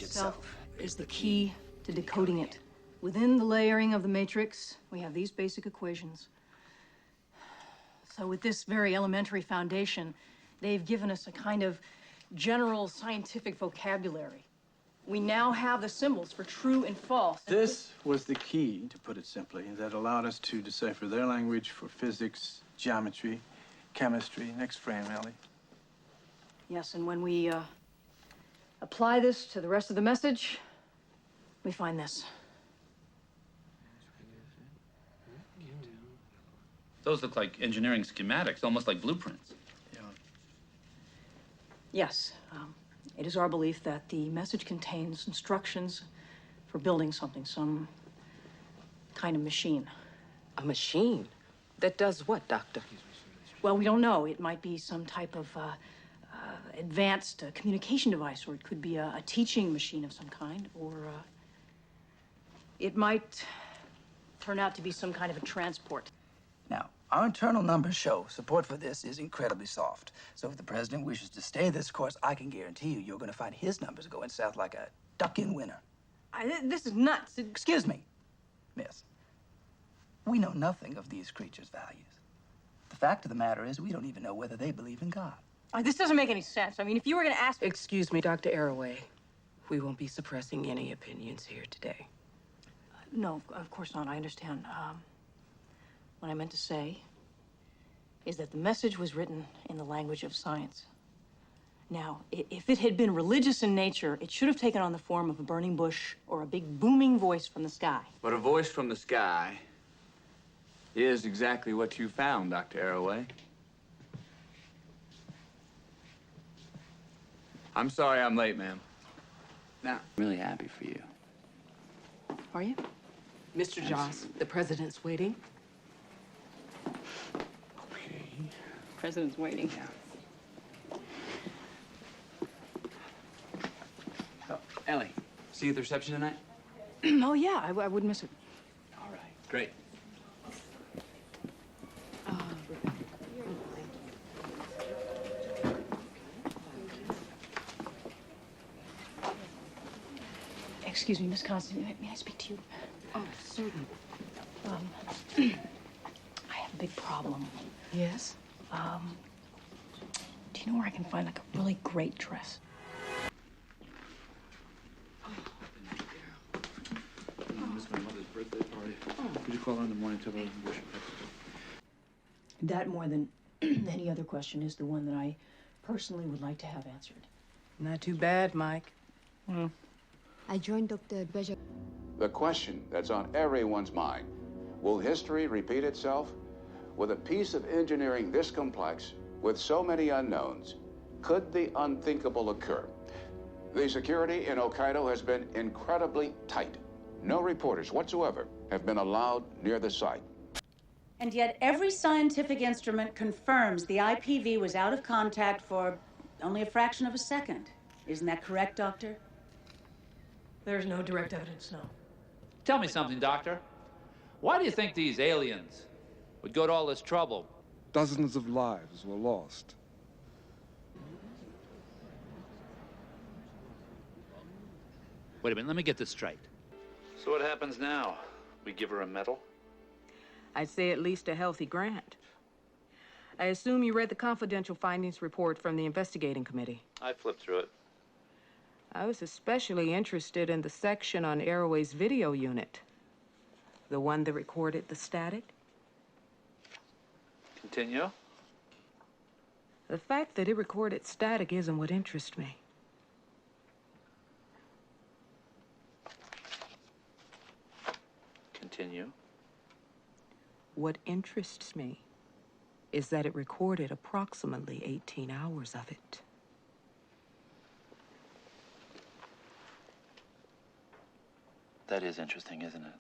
Itself is the key to decoding it. Within the layering of the matrix, we have these basic equations. So with this very elementary foundation, they've given us a kind of general scientific vocabulary. We now have the symbols for true and false. This was the key, to put it simply, that allowed us to decipher their language for physics, geometry, chemistry. Next frame, Ellie. Yes, and when we apply this to the rest of the message, we find this. Those look like engineering schematics, almost like blueprints. Yeah. Yes, it is our belief that the message contains instructions for building something, some kind of machine. A machine? That does what, Doctor? Well, we don't know. It might be some type of advanced communication device, or it could be a teaching machine of some kind, or it might turn out to be some kind of a transport. Now, our internal numbers show support for this is incredibly soft. So if the president wishes to stay this course, I can guarantee you're going to find his numbers going south like a duck in winter. This is nuts. Excuse me, miss. We know nothing of these creatures' values. The fact of the matter is we don't even know whether they believe in God. This doesn't make any sense. I mean, if you were going to ask... Excuse me, Dr. Arroway. We won't be suppressing any opinions here today. No, of course not. I understand. What I meant to say is that the message was written in the language of science. Now, if it had been religious in nature, it should have taken on the form of a burning bush or a big booming voice from the sky. But a voice from the sky is exactly what you found, Dr. Arroway. I'm sorry I'm late, ma'am. Now, I'm really happy for you. Are you? Mr. Joss, the president's waiting. Okay. President's waiting. Yeah. Oh, Ellie, see you at the reception tonight? Oh, yeah, I wouldn't miss it. All right, great. Excuse me, Miss Constantine, may I speak to you? Oh, certainly. I have a big problem. Yes? Do you know where I can find, like, a really great dress? I missed my mother's birthday party. Could you call her in the morning, tell her I wish her happy birthday? That, more than any other question, is the one that I personally would like to have answered. Not too bad, Mike. I joined Dr. Beja. The question that's on everyone's mind, will history repeat itself? With a piece of engineering this complex, with so many unknowns, could the unthinkable occur? The security in Hokkaido has been incredibly tight. No reporters whatsoever have been allowed near the site. And yet every scientific instrument confirms the IPV was out of contact for only a fraction of a second. Isn't that correct, Doctor? There's no direct evidence, no. Tell me something, Doctor. Why do you think these aliens would go to all this trouble? Dozens of lives were lost. Wait a minute, let me get this straight. So what happens now? We give her a medal? I'd say at least a healthy grant. I assume you read the confidential findings report from the investigating committee. I flipped through it. I was especially interested in the section on Arroway's video unit. The one that recorded the static. Continue. The fact that it recorded static isn't what interests me. Continue. What interests me is that it recorded approximately 18 hours of it. That is interesting, isn't it?